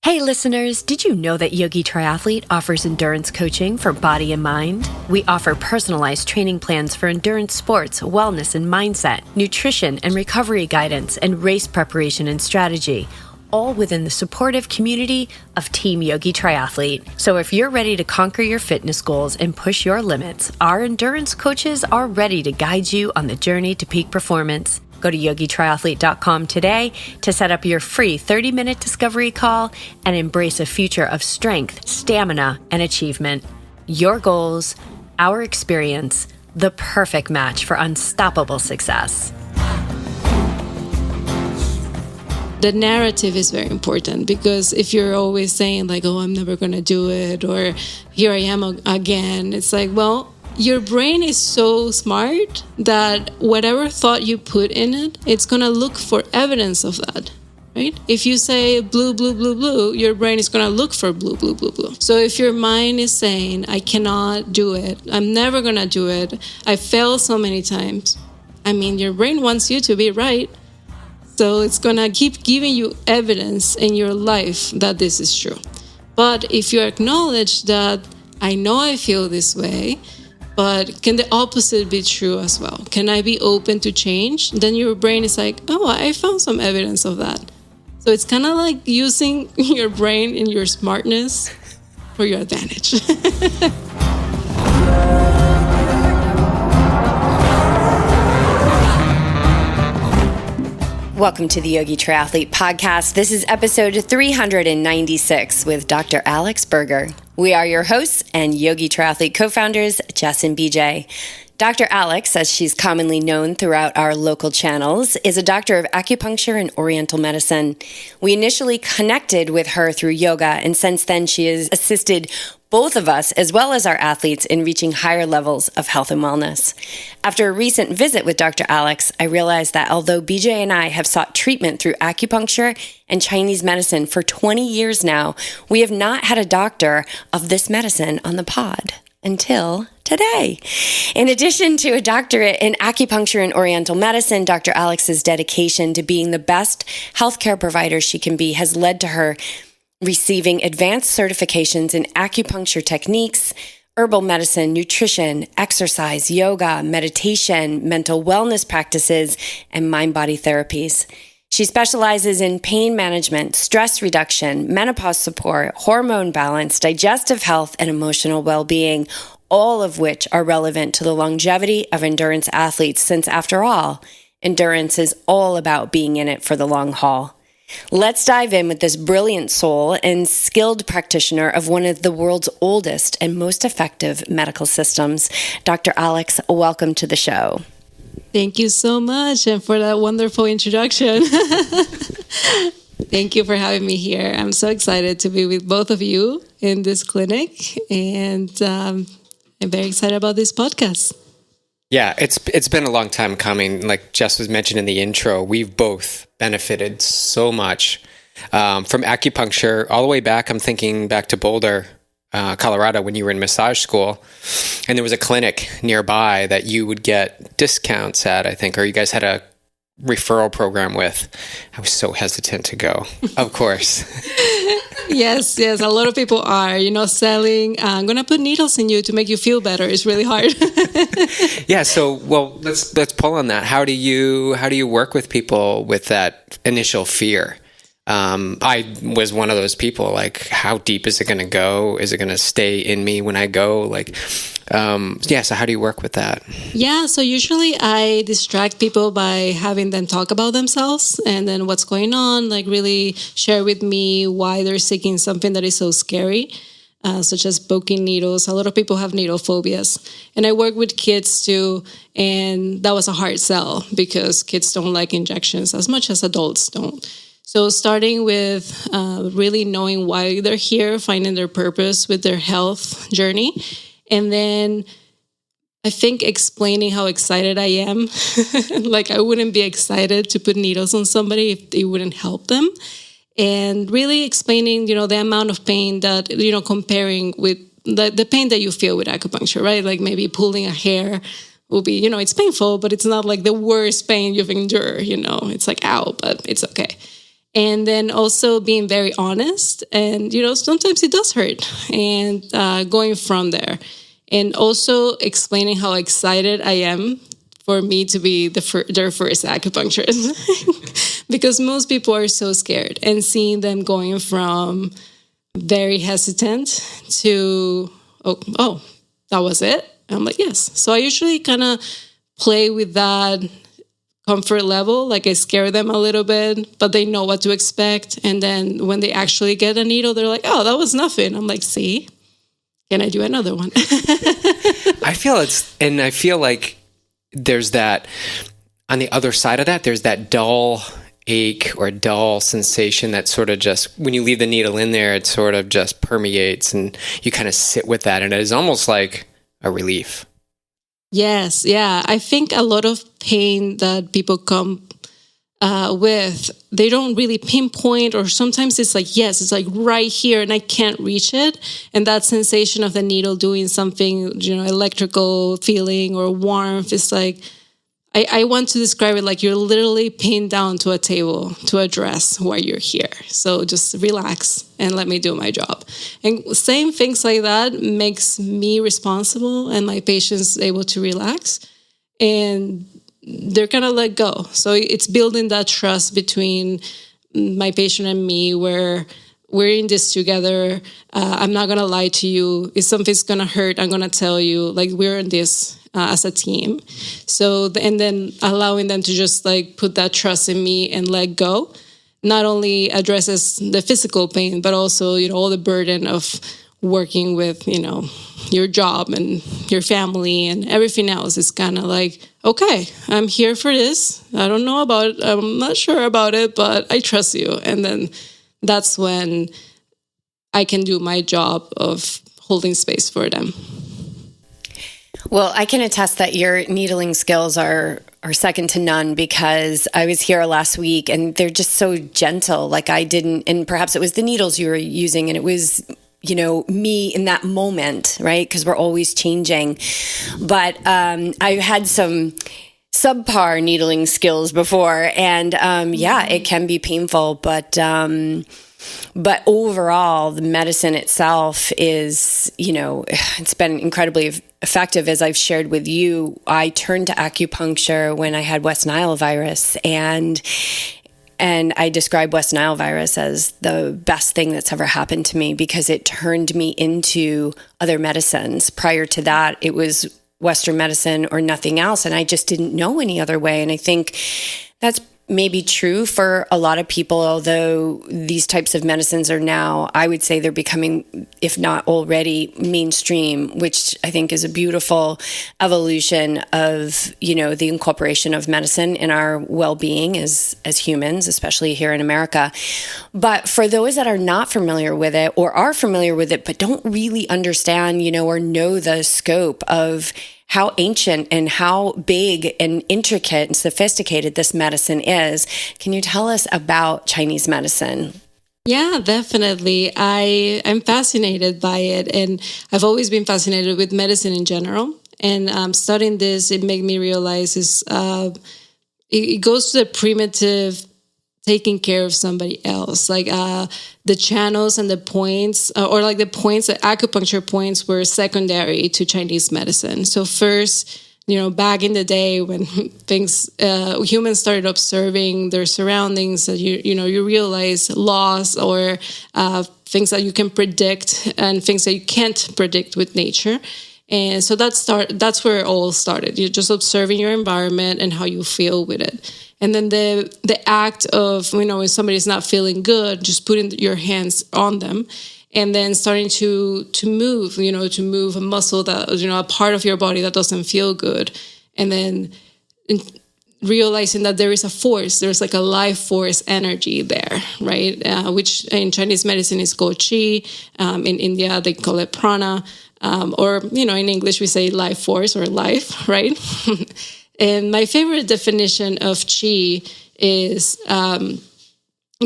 Hey listeners, did you know that YogiTriathlete offers endurance coaching for body and mind? We offer personalized training plans for endurance sports, wellness and mindset, nutrition and recovery guidance, and race preparation and strategy, all within the supportive community of Team YogiTriathlete. So if you're ready to conquer your fitness goals and push your limits, our endurance coaches are ready to guide you on the journey to peak performance. Go to yogitriathlete.com today to set up your free 30-minute discovery call and embrace a future of strength, stamina, and achievement. Your goals, our experience, the perfect match for unstoppable success. The narrative is very important, because if you're always saying like, oh, I'm never going to do it, or here I am again, it's like, well, your brain is so smart that whatever thought you put in it, it's going to look for evidence of that, right? If you say blue, blue, blue, blue, your brain is going to look for blue, blue, blue, blue. So if your mind is saying, I cannot do it, I'm never going to do it, I failed so many times, I mean, your brain wants you to be right. So it's going to keep giving you evidence in your life that this is true. But if you acknowledge that, I know I feel this way, but can the opposite be true as well? Can I be open to change? Then your brain is like, oh, I found some evidence of that. So it's kind of like using your brain and your smartness for your advantage. Welcome to the Yogi Triathlete Podcast. This is episode 396 with Dr. Alex Berger. We are your hosts and Yogi Triathlete co-founders, Jess and BJ. Dr. Alex, as she's commonly known throughout our local channels, is a doctor of acupuncture and Oriental Medicine. We initially connected with her through yoga, and since then she has assisted both of us, as well as our athletes, in reaching higher levels of health and wellness. After a recent visit with Dr. Alex, I realized that although BJ and I have sought treatment through acupuncture and Chinese medicine for 20 years now, we have not had a doctor of this medicine on the pod until today. In addition to a doctorate in acupuncture and Oriental medicine, Dr. Alex's dedication to being the best healthcare provider she can be has led to her receiving advanced certifications in acupuncture techniques, herbal medicine, nutrition, exercise, yoga, meditation, mental wellness practices, and mind-body therapies. She specializes in pain management, stress reduction, menopause support, hormone balance, digestive health, and emotional well-being, all of which are relevant to the longevity of endurance athletes, since after all, endurance is all about being in it for the long haul. Let's dive in with this brilliant soul and skilled practitioner of one of the world's oldest and most effective medical systems. Dr. Alex, welcome to the show. Thank you so much, and for that wonderful introduction. Thank you for having me here. I'm so excited to be with both of you in this clinic, and I'm very excited about this podcast. Yeah, it's been a long time coming. Like Jess was mentioned in the intro, we've both benefited so much from acupuncture all the way back. I'm thinking back to Boulder, Colorado, when you were in massage school, and there was a clinic nearby that you would get discounts at, I think, or you guys had a referral program with. I was so hesitant to go, of course. Yes, a lot of people are, selling, I'm going to put needles in you to make you feel better. It's really hard. Yeah, so, well, let's pull on that. How do you work with people with that initial fear? I was one of those people, like, how deep is it going to go? Is it going to stay in me when I go? So how do you work with that? Yeah, so usually I distract people by having them talk about themselves and then what's going on, like really share with me why they're seeking something that is so scary, such as poking needles. A lot of people have needle phobias. And I work with kids too, and that was a hard sell because kids don't like injections as much as adults don't. So starting with really knowing why they're here, finding their purpose with their health journey, and then I think explaining how excited I am. Like I wouldn't be excited to put needles on somebody if it wouldn't help them. And really explaining, the amount of pain that, comparing with the pain that you feel with acupuncture, right? Like maybe pulling a hair will be, it's painful, but it's not like the worst pain you've endured, It's like, ow, but it's okay. And then also being very honest. And, sometimes it does hurt. And going from there. And also explaining how excited I am for me to be their first acupuncturist. Because most people are so scared. And seeing them going from very hesitant to, oh, that was it? I'm like, yes. So I usually kind of play with that comfort level. Like I scare them a little bit, but they know what to expect. And then when they actually get a needle, they're like, oh, that was nothing. I'm like, see, can I do another one? I feel like there's that, on the other side of that, there's that dull ache or dull sensation that sort of just, when you leave the needle in there, it sort of just permeates and you kind of sit with that. And it is almost like a relief. Yes. Yeah. I think a lot of pain that people come with, they don't really pinpoint, or sometimes it's like, yes, it's like right here and I can't reach it. And that sensation of the needle doing something, electrical feeling or warmth, is like, I want to describe it like you're literally pinned down to a table to address why you're here. So just relax and let me do my job. And saying things like that makes me responsible and my patients able to relax. And they're going to let go. So it's building that trust between my patient and me, where we're in this together. I'm not going to lie to you. If something's going to hurt, I'm going to tell you. Like, we're in this as a team. So, and then allowing them to just like put that trust in me and let go, not only addresses the physical pain, but also, all the burden of working with, your job and your family and everything else. Is kind of like, okay, I'm here for this. I'm not sure about it, but I trust you. And then that's when I can do my job of holding space for them. Well, I can attest that your needling skills are second to none, because I was here last week and they're just so gentle. Like and perhaps it was the needles you were using and it was, me in that moment, right? Because we're always changing. But I had some subpar needling skills before, and it can be painful, but overall, the medicine itself is, it's been incredibly effective. As I've shared with you, I turned to acupuncture when I had West Nile virus, and I describe West Nile virus as the best thing that's ever happened to me, because it turned me into other medicines. Prior to that, it was Western medicine or nothing else, and I just didn't know any other way. And I think that's maybe true for a lot of people, although these types of medicines are now, I would say they're becoming, if not already, mainstream, which I think is a beautiful evolution of, the incorporation of medicine in our well-being as humans, especially here in America. But for those that are not familiar with it, or are familiar with it, but don't really understand, or know the scope of how ancient and how big and intricate and sophisticated this medicine is, can you tell us about Chinese medicine? Yeah, definitely. I'm fascinated by it, and I've always been fascinated with medicine in general. And studying this, it made me realize it goes to the primitive taking care of somebody else, like the channels and the points, or like the points, the acupuncture points were secondary to Chinese medicine. So first, back in the day when humans started observing their surroundings, that you realize laws or things that you can predict and things that you can't predict with nature. And so that's where it all started. You're just observing your environment and how you feel with it. And then the act of, when somebody's not feeling good, just putting your hands on them and then starting to move, to move a muscle that, a part of your body that doesn't feel good. And then realizing that there is a force, there's like a life force energy there, right? Which in Chinese medicine is called qi. In India, they call it prana. Or, in English, we say life force or life, right? And my favorite definition of qi is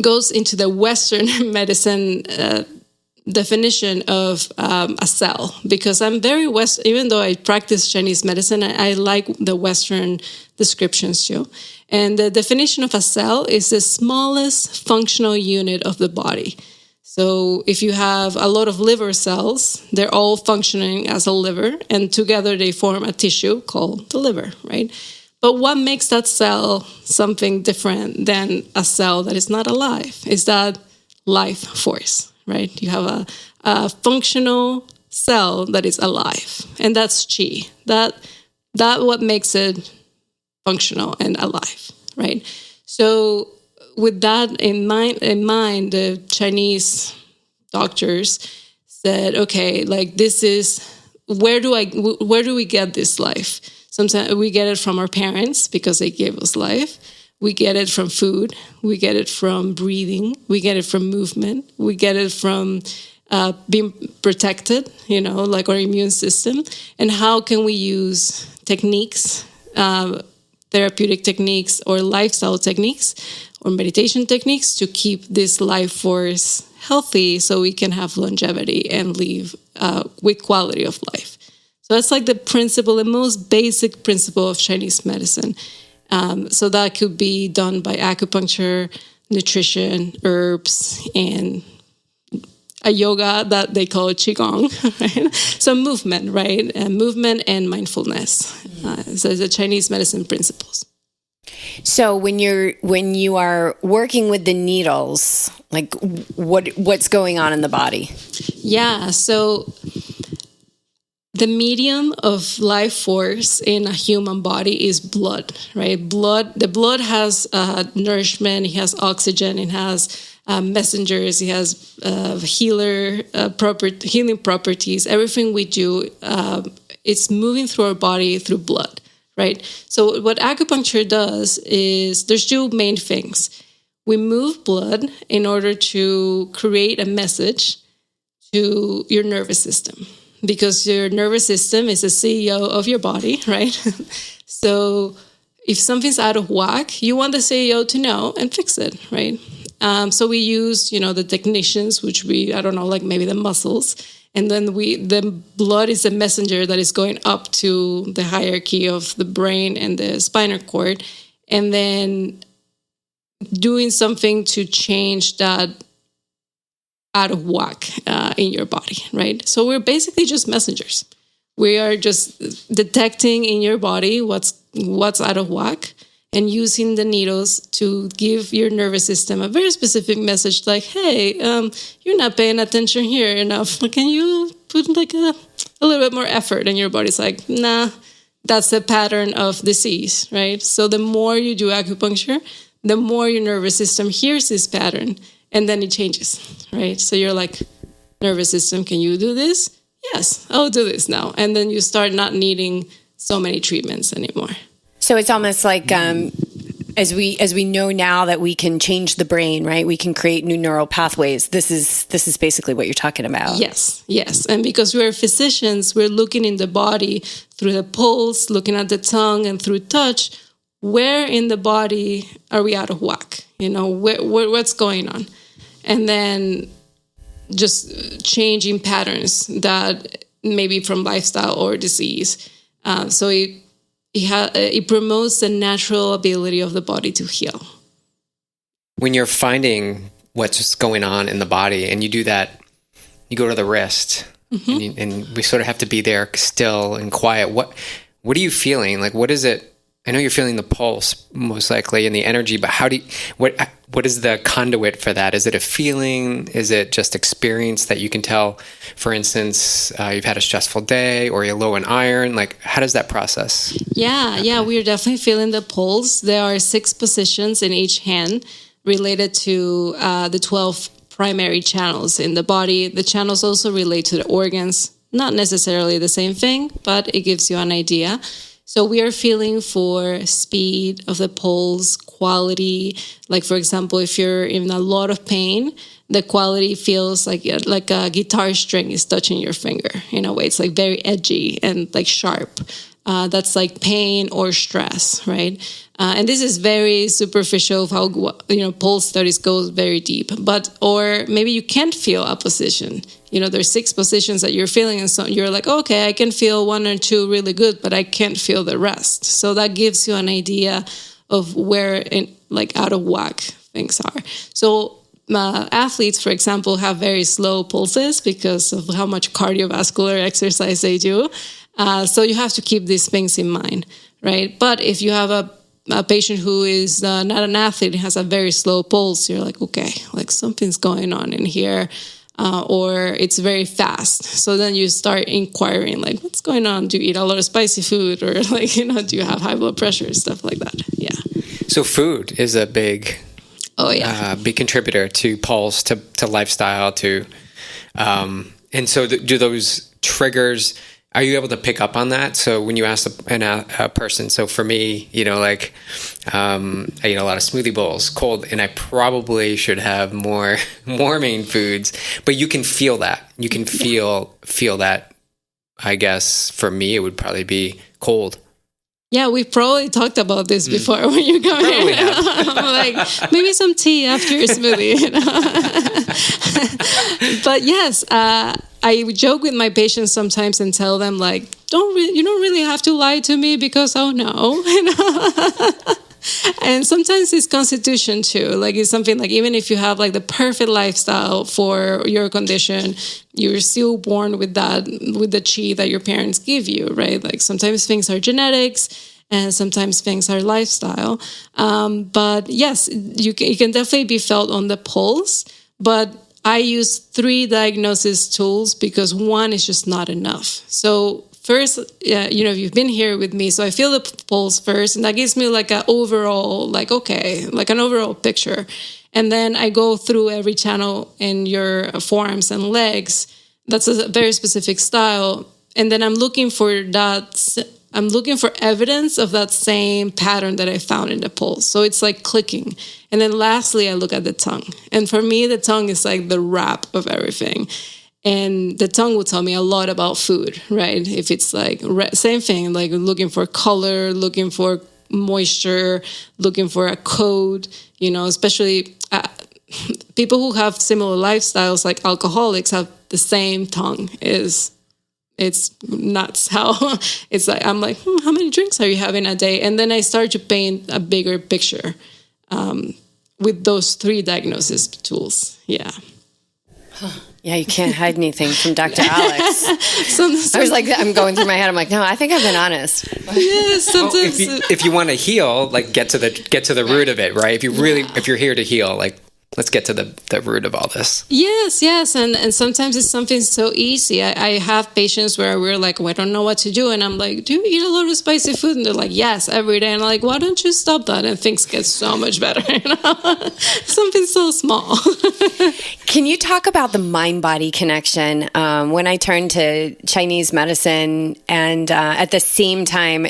goes into the Western medicine definition of a cell, because I'm very even though I practice Chinese medicine, I like the Western descriptions too. And the definition of a cell is the smallest functional unit of the body. So if you have a lot of liver cells, they're all functioning as a liver, and together they form a tissue called the liver, right? But what makes that cell something different than a cell that is not alive is that life force, right? You have a functional cell that is alive, and that's qi. That what makes it functional and alive, right? So with that in mind, the Chinese doctors said, okay, like this is where do we get this life? Sometimes we get it from our parents because they gave us life. We get it from food. We get it from breathing. We get it from movement. We get it from being protected, like our immune system. And how can we use techniques, therapeutic techniques or lifestyle techniques or meditation techniques to keep this life force healthy so we can have longevity and live with quality of life. So that's like the principle, the most basic principle of Chinese medicine. So that could be done by acupuncture, nutrition, herbs, and a yoga that they call Qigong, right? So movement, right? Movement and mindfulness. So the Chinese medicine principles. So when you are working with the needles, like what's going on in the body? Yeah, so the medium of life force in a human body is blood, right? The blood has nourishment, it has oxygen, it has messengers, it has healing properties. Everything we do, it's moving through our body through blood, right? So what acupuncture does is there's two main things. We move blood in order to create a message to your nervous system, because your nervous system is the CEO of your body, right? So if something's out of whack, you want the CEO to know and fix it, right? So we use, the technicians, which like maybe the muscles, and then the blood is the messenger that is going up to the hierarchy of the brain and the spinal cord, and then doing something to change that out of whack in your body, right? So we're basically just messengers. We are just detecting in your body what's out of whack and using the needles to give your nervous system a very specific message like, hey, you're not paying attention here enough. Can you put like a little bit more effort? And your body's like, nah, that's the pattern of disease, right? So the more you do acupuncture, the more your nervous system hears this pattern, and then it changes, right? So you're like, nervous system, can you do this? Yes, I'll do this now. And then you start not needing so many treatments anymore. So it's almost like as we know now that we can change the brain, right? We can create new neural pathways. This is basically what you're talking about. Yes. And because we're physicians, we're looking in the body through the pulse, looking at the tongue and through touch. Where in the body are we out of whack? What's going on? And then just changing patterns that maybe from lifestyle or disease. So it promotes the natural ability of the body to heal. When you're finding what's going on in the body and you do that, you go to the wrist, mm-hmm. and we sort of have to be there still and quiet. What are you feeling? Like, what is it? I know you're feeling the pulse most likely and the energy, but what is the conduit for that? Is it a feeling? Is it just experience that you can tell, for instance, you've had a stressful day or you're low in iron? Like, how does that process? Yeah, we're definitely feeling the pulse. There are 6 positions in each hand related to the 12 primary channels in the body. The channels also relate to the organs. Not necessarily the same thing, but it gives you an idea. So we are feeling for speed of the pulse, quality. Like, for example, if you're in a lot of pain, the quality feels like a guitar string is touching your finger. In a way, it's like very edgy and like sharp. that's like pain or stress, right? And this is very superficial of how, pulse studies go very deep. Or maybe you can't feel a position. There's 6 positions that you're feeling, and so you're like, okay, I can feel 1 or 2 really good, but I can't feel the rest. So that gives you an idea of where, out of whack things are. So athletes, for example, have very slow pulses because of how much cardiovascular exercise they do. So you have to keep these things in mind, right? But if you have a patient who is not an athlete and has a very slow pulse, you're like, okay, like something's going on in here, or it's very fast. So then you start inquiring, like, what's going on? Do you eat a lot of spicy food, or do you have high blood pressure, stuff like that? Yeah. So food is a big contributor to pulse, to lifestyle, and so do those triggers. Are you able to pick up on that? So when you ask a person, so for me, I eat a lot of smoothie bowls, cold, and I probably should have more warming foods. But you can feel that. You can feel that. I guess for me, it would probably be cold. Yeah, we probably talked about this before when you got here. I'm like, maybe some tea after your smoothie. But yes, I would joke with my patients sometimes and tell them, like, you don't really have to lie to me because, oh no. And sometimes it's constitution too. Like, it's something like, even if you have like the perfect lifestyle for your condition, you're still born with the chi that your parents give you, right? Like, sometimes things are genetics and sometimes things are lifestyle. But yes, you can definitely be felt on the pulse, but I use 3 diagnosis tools because 1 is just not enough. So first, you've been here with me, so I feel the pulse first, and that gives me like an overall, an overall picture. And then I go through every channel in your forearms and legs. That's a very specific style. And then I'm looking for evidence of that same pattern that I found in the pulse. So it's like clicking. And then lastly, I look at the tongue. And for me, the tongue is like the wrap of everything. And the tongue will tell me a lot about food, right? If it's like same thing, like looking for color, looking for moisture, looking for a code, especially people who have similar lifestyles, like alcoholics, have the same tongue. It's nuts how it's like, I'm like, how many drinks are you having a day? And then I start to paint a bigger picture with those 3 diagnosis tools. Yeah. Yeah, you can't hide anything from Dr. Alex. I was like, I'm going through my head. I'm like, no, I think I've been honest. Yes, sometimes. Well, if you want to heal, like get to the root of it, right? If you're here to heal, like, let's get to the root of all this. Yes. And sometimes it's something so easy. I have patients where we're like, well, I don't know what to do. And I'm like, do you eat a lot of spicy food? And they're like, yes, every day. And I'm like, why don't you stop that? And things get so much better. Something so small. Can you talk about the mind-body connection? When I turned to Chinese medicine and at the same time,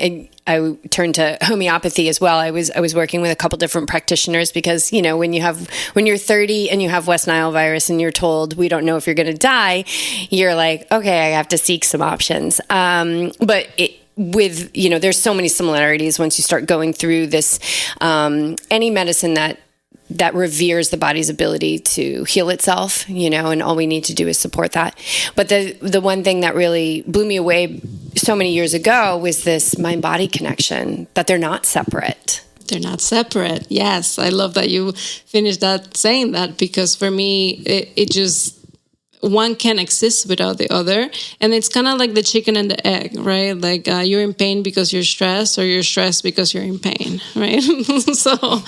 I turned to homeopathy as well. I was working with a couple different practitioners because, when you're 30 and you have West Nile virus and you're told we don't know if you're going to die, you're like, okay, I have to seek some options. But there's so many similarities once you start going through this, any medicine that reveres the body's ability to heal itself, and all we need to do is support that. But the one thing that really blew me away so many years ago was this mind-body connection, that they're not separate. They're not separate. Yes, I love that you finished that saying that, because for me, it just, one can't exist without the other. And it's kind of like the chicken and the egg, right? Like you're in pain because you're stressed, or you're stressed because you're in pain, right? So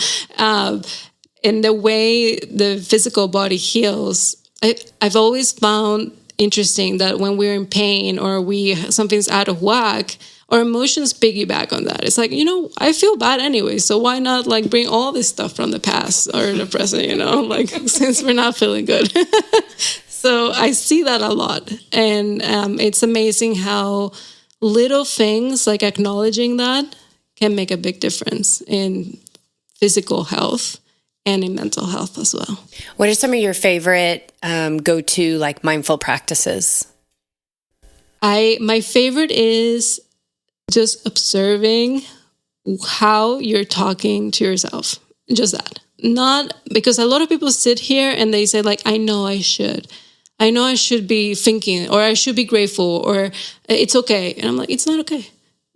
in the way the physical body heals, I've always found interesting that when we're in pain or something's out of whack, our emotions piggyback on that. It's like, I feel bad anyway, so why not like bring all this stuff from the past or the present, like since we're not feeling good. So I see that a lot. And it's amazing how little things like acknowledging that can make a big difference in physical health and in mental health as well. What are some of your favorite go-to like mindful practices? My favorite is just observing how you're talking to yourself. Just that. Not because a lot of people sit here and they say like, I know I should be thinking, or I should be grateful, or it's okay. And I'm like, it's not okay.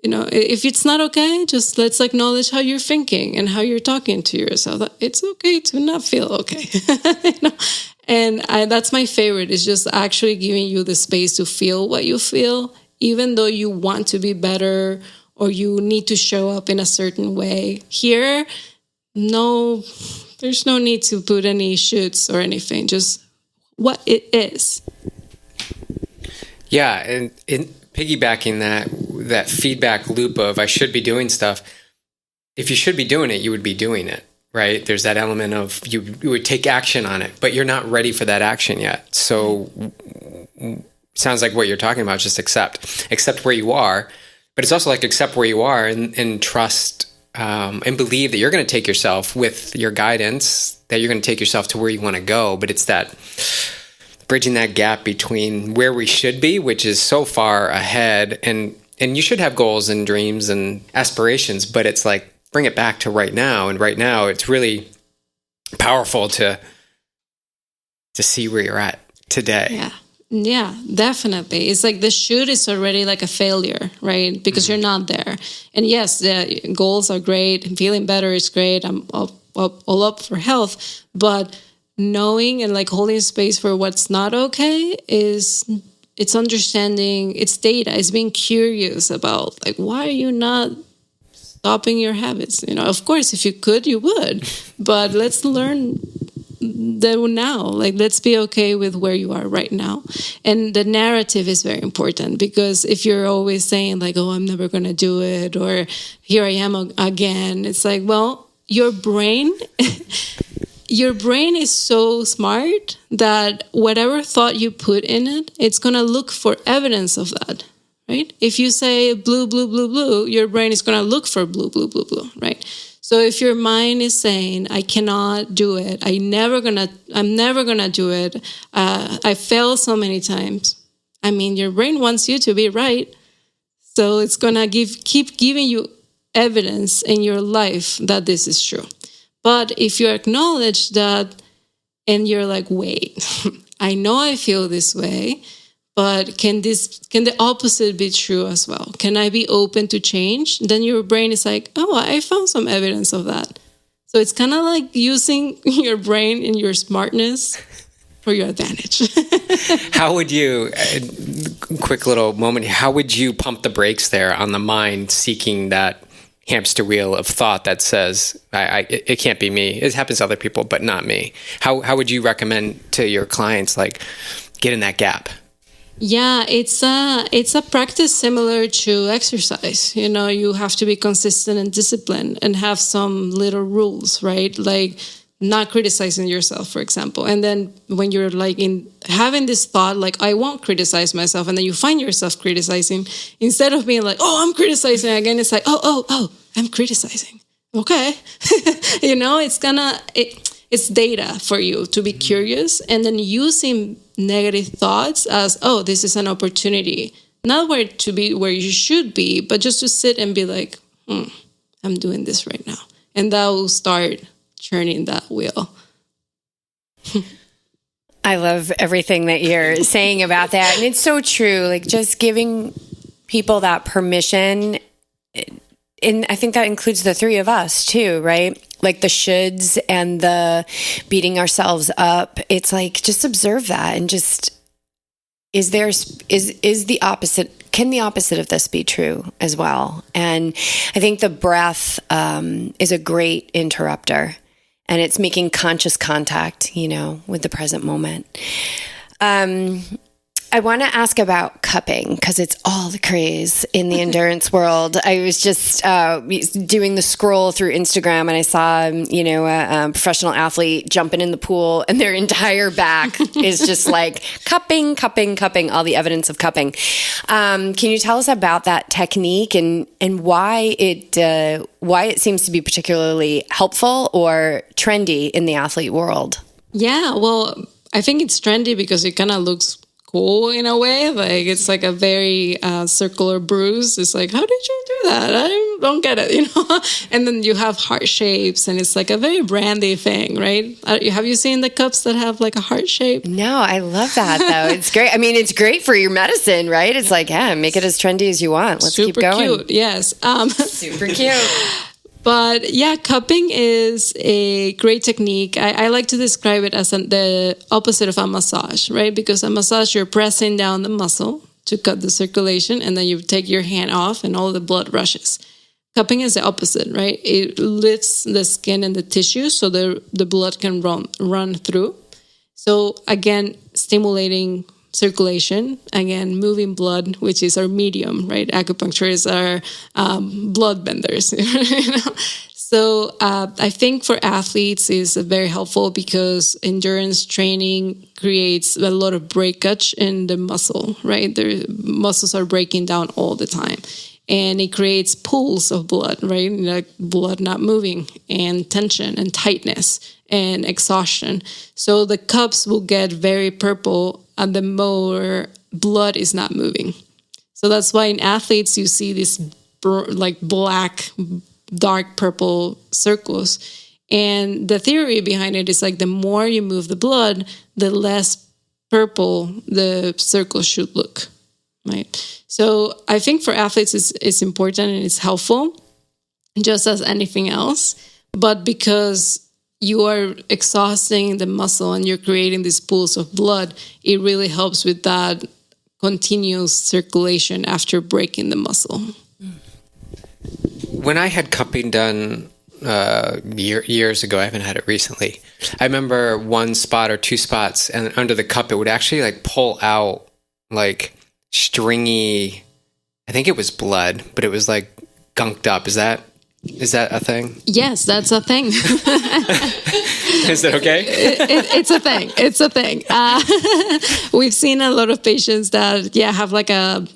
If it's not okay, just let's acknowledge how you're thinking and how you're talking to yourself. It's okay to not feel okay. And that's my favorite, is just actually giving you the space to feel what you feel, even though you want to be better or you need to show up in a certain way. Here, there's no need to put any shoulds or anything, just what it is. Yeah, and piggybacking that feedback loop of I should be doing stuff, if you should be doing it, you would be doing it, right? There's that element of you would take action on it, but you're not ready for that action yet. So sounds like what you're talking about, just accept where you are, but it's also like accept where you are and trust and believe that you're going to take yourself with your guidance, that you're going to take yourself to where you want to go. But it's that bridging that gap between where we should be, which is so far ahead, and you should have goals and dreams and aspirations, but it's like bring it back to right now. And right now it's really powerful to see where you're at today. Yeah, definitely. It's like the should is already like a failure, right? Because you're not there. And yes, the goals are great and feeling better is great. I'm all up for health, but knowing and like holding space for what's not okay it's understanding, it's data, it's being curious about like, why are you not stopping your habits? Of course, if you could, you would, but let's learn that now, like, let's be okay with where you are right now. And the narrative is very important, because if you're always saying like, oh, I'm never going to do it, or here I am again, it's like, well, your brain is so smart that whatever thought you put in it, it's going to look for evidence of that, right? If you say blue, blue, blue, blue, your brain is going to look for blue, blue, blue, blue, right? So if your mind is saying, I cannot do it, I'm never going to do it, I failed so many times, I mean, your brain wants you to be right. So it's going to keep giving you evidence in your life that this is true. But if you acknowledge that and you're like, wait, I know I feel this way, but can the opposite be true as well? Can I be open to change? Then your brain is like, oh, I found some evidence of that. So it's kind of like using your brain and your smartness for your advantage. How would you, quick little moment, how would you pump the brakes there on the mind seeking that hamster wheel of thought that says, it can't be me. It happens to other people, but not me. How would you recommend to your clients, like, get in that gap? Yeah, it's a practice similar to exercise. You have to be consistent and disciplined and have some little rules, right? Like not criticizing yourself, for example. And then when you're like in having this thought, like, I won't criticize myself, and then you find yourself criticizing, instead of being like, oh, I'm criticizing again, it's like, oh, I'm criticizing. Okay. It's data for you to be curious, and then using negative thoughts as, oh, this is an opportunity, not where to be where you should be, but just to sit and be like, I'm doing this right now. And that will start turning that wheel. I love everything that you're saying about that. And it's so true. Like, just giving people that permission. And I think that includes the three of us too, right? Like the shoulds and the beating ourselves up. It's like, just observe that and just, is the opposite, can the opposite of this be true as well? And I think the breath is a great interrupter, and it's making conscious contact, with the present moment. I want to ask about cupping, because it's all the craze in the endurance world. I was just doing the scroll through Instagram, and I saw, a professional athlete jumping in the pool, and their entire back is just like cupping, all the evidence of cupping. Can you tell us about that technique and why it seems to be particularly helpful or trendy in the athlete world? Yeah, well, I think it's trendy because it kind of looks cool in a way. Like it's like a very circular bruise. It's like, how did you do that? I don't get it, And then you have heart shapes, and it's like a very brandy thing, right? Have you seen the cups that have like a heart shape? No, I love that though. It's great. I mean, it's great for your medicine, right? It's like, yeah, make it as trendy as you want. Let's keep going. Super cute, yes. Super cute. But yeah, cupping is a great technique. I like to describe it as the opposite of a massage, right? Because a massage, you're pressing down the muscle to cut the circulation, and then you take your hand off and all the blood rushes. Cupping is the opposite, right? It lifts the skin and the tissue so the blood can run through. So again, stimulating circulation, again, moving blood, which is our medium, right? Acupuncture is our blood benders. So I think for athletes is very helpful because endurance training creates a lot of breakage in the muscle, right? The muscles are breaking down all the time. And it creates pools of blood, right? Like blood not moving, and tension and tightness and exhaustion. So the cups will get very purple and the more blood is not moving. So that's why in athletes you see these like black, dark purple circles. And the theory behind it is like the more you move the blood, the less purple the circles should look, right? So I think for athletes it's important and it's helpful, just as anything else. But because you are exhausting the muscle and you're creating these pools of blood, it really helps with that continuous circulation after breaking the muscle. When I had cupping done years ago, I haven't had it recently, I remember one spot or two spots, and under the cup, it would actually like pull out like stringy, I think it was blood, but it was like gunked up. Is that a thing? Yes, that's a thing. Is that okay? It's a thing. It's a thing. We've seen a lot of patients that have like a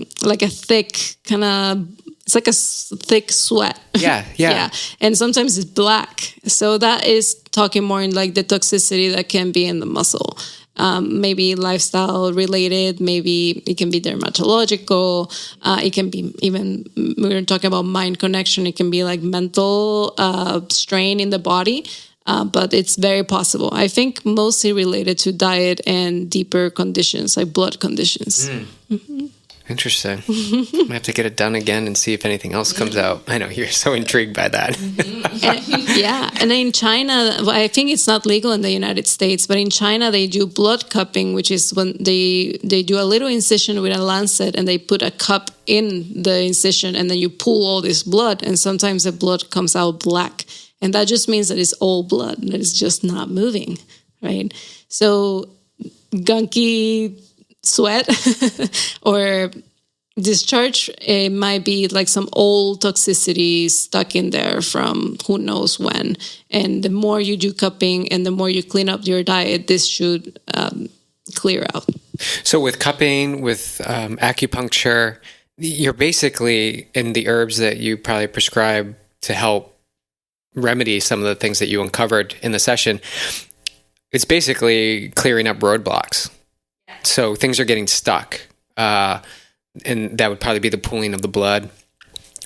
thick kind of. It's like a thick sweat. Yeah. And sometimes it's black. So that is talking more in like the toxicity that can be in the muscle. Maybe lifestyle related, maybe it can be dermatological. It can be even, we're talking about mind connection. It can be like mental strain in the body. But it's very possible. I think mostly related to diet and deeper conditions, like blood conditions. Mm-hmm. Interesting. I have to get it done again and see if anything else comes out. I know you're so intrigued by that. And in China, I think it's not legal in the United States, but in China they do blood cupping, which is when they do a little incision with a lancet and they put a cup in the incision and then you pull all this blood, and sometimes the blood comes out black, and that just means that it's all blood, that it's just not moving, right? So gunky sweat or discharge, it might be like some old toxicity stuck in there from who knows when. And the more you do cupping and the more you clean up your diet, this should clear out. So with cupping, with acupuncture, you're basically in the herbs that you probably prescribe to help remedy some of the things that you uncovered in the session. It's basically clearing up roadblocks. So things are getting stuck, and that would probably be the pooling of the blood.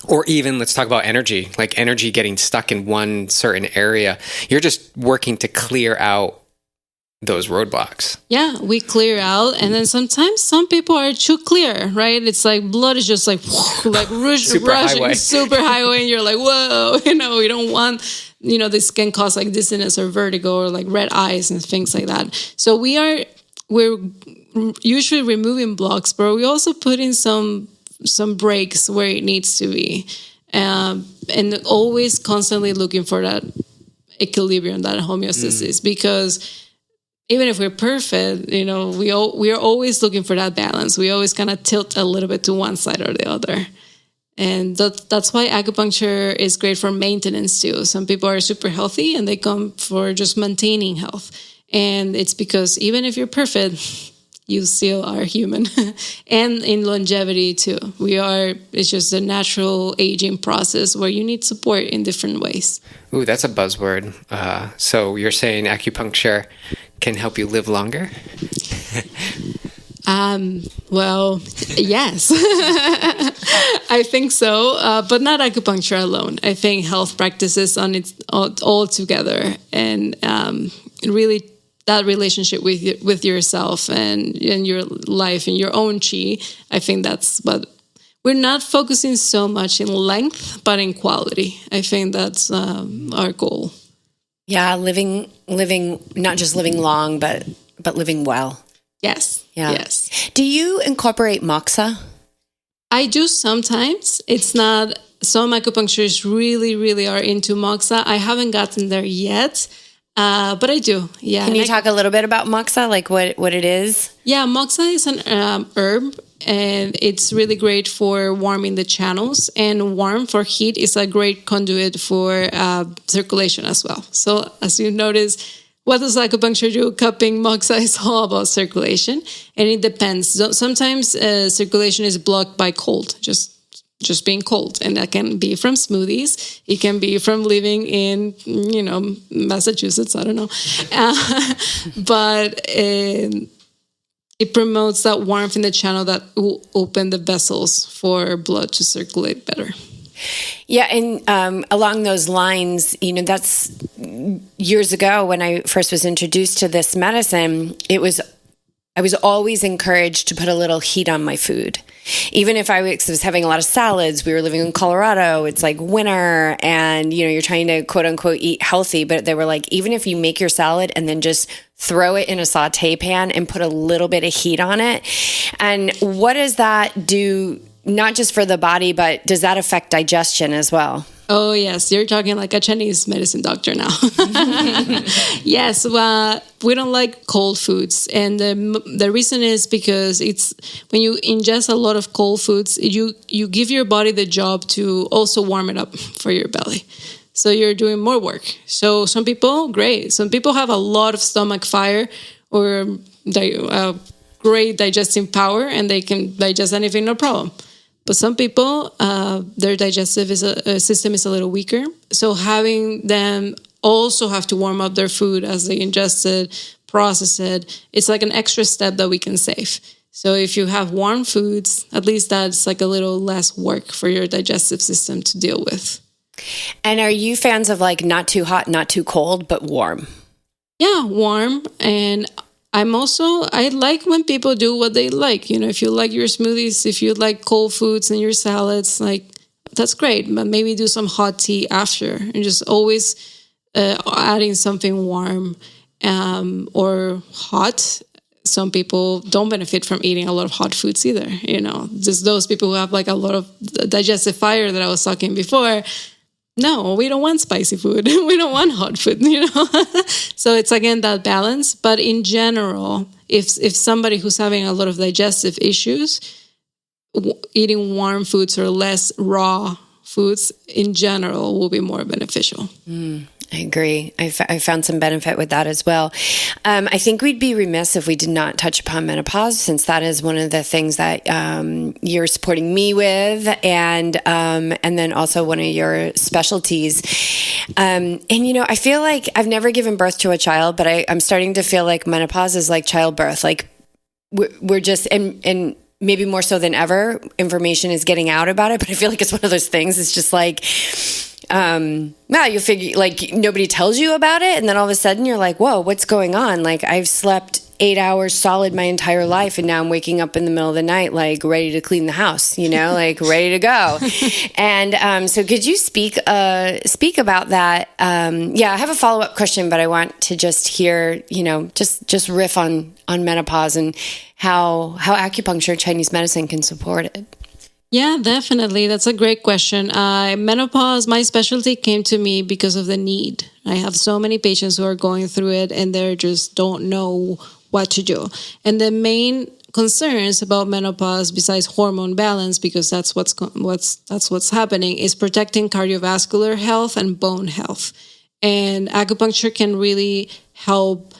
Or even, let's talk about energy, like energy getting stuck in one certain area. You're just working to clear out those roadblocks. Yeah, we clear out. And then sometimes some people are too clear, right? It's like blood is just like rushing, highway. super highway. And you're like, whoa, we don't want, this can cause like dizziness or vertigo or like red eyes and things like that. So we're usually removing blocks, but we also put in some breaks where it needs to be, and always constantly looking for that equilibrium, that homeostasis, because even if we're perfect, we are always looking for that balance. We always kind of tilt a little bit to one side or the other. And that's why acupuncture is great for maintenance too. Some people are super healthy and they come for just maintaining health. And it's because even if you're perfect, you still are human. And in longevity too. It's just a natural aging process where you need support in different ways. Ooh, that's a buzzword. So you're saying acupuncture can help you live longer? Well, yes, I think so, but not acupuncture alone. I think health practices on its all together, and really that relationship with yourself and your life and your own chi. I think that's what we're not focusing so much in length, but in quality. I think that's our goal. Yeah, living, not just living long, but living well. Yes. Yeah. Yes. Do you incorporate moxa? I do sometimes. It's not, some acupuncturists really, really are into moxa. I haven't gotten there yet, but I do. Yeah. Can you talk a little bit about moxa, like what it is? Yeah, moxa is an herb, and it's really great for warming the channels. And warm for heat is a great conduit for circulation as well. So as you notice, what does acupuncture do? Cupping moxa is all about circulation, and it depends. Sometimes circulation is blocked by cold, just being cold, and that can be from smoothies. It can be from living in, Massachusetts. I don't know, but it promotes that warmth in the channel that will open the vessels for blood to circulate better. Yeah, and along those lines, that's years ago when I first was introduced to this medicine, I was always encouraged to put a little heat on my food. Even if I was having a lot of salads, we were living in Colorado, it's like winter, and you're trying to quote unquote eat healthy, but they were like, even if you make your salad and then just throw it in a saute pan and put a little bit of heat on it. And what does that do? Not just for the body, but does that affect digestion as well? Oh, yes. You're talking like a Chinese medicine doctor now. Yes. We don't like cold foods. And the reason is because when you ingest a lot of cold foods, you give your body the job to also warm it up for your belly. So you're doing more work. So some people, great. Some people have a lot of stomach fire or great digesting power, and they can digest anything, no problem. But some people, their digestive system is a little weaker. So having them also have to warm up their food as they ingest it, process it, it's like an extra step that we can save. So if you have warm foods, at least that's like a little less work for your digestive system to deal with. And are you fans of like not too hot, not too cold, but warm? Yeah, warm. And I like when people do what they like. If you like your smoothies, if you like cold foods and your salads, like that's great. But maybe do some hot tea after, and just always adding something warm or hot. Some people don't benefit from eating a lot of hot foods either. Just those people who have like a lot of digestive fire that I was talking before. No, we don't want spicy food. We don't want hot food, So it's, again, that balance. But in general, if somebody who's having a lot of digestive issues, eating warm foods or less raw foods in general will be more beneficial. I agree. I found some benefit with that as well. I think we'd be remiss if we did not touch upon menopause, since that is one of the things that you're supporting me with, and then also one of your specialties. And I feel like I've never given birth to a child, but I'm starting to feel like menopause is like childbirth. Like we're just and maybe more so than ever, information is getting out about it. But I feel like it's one of those things. It's just like. You figure like nobody tells you about it, and then all of a sudden you're like, whoa, what's going on? Like I've slept 8 hours solid my entire life, and now I'm waking up in the middle of the night like ready to clean the house, like ready to go. And so could you speak about that? I have a follow-up question, but I want to just hear, just riff on menopause and how acupuncture, Chinese medicine can support it. Yeah, definitely. That's a great question. Menopause, my specialty, came to me because of the need. I have so many patients who are going through it, and they just don't know what to do. And the main concerns about menopause, besides hormone balance, because that's what's happening, is protecting cardiovascular health and bone health. And acupuncture can really help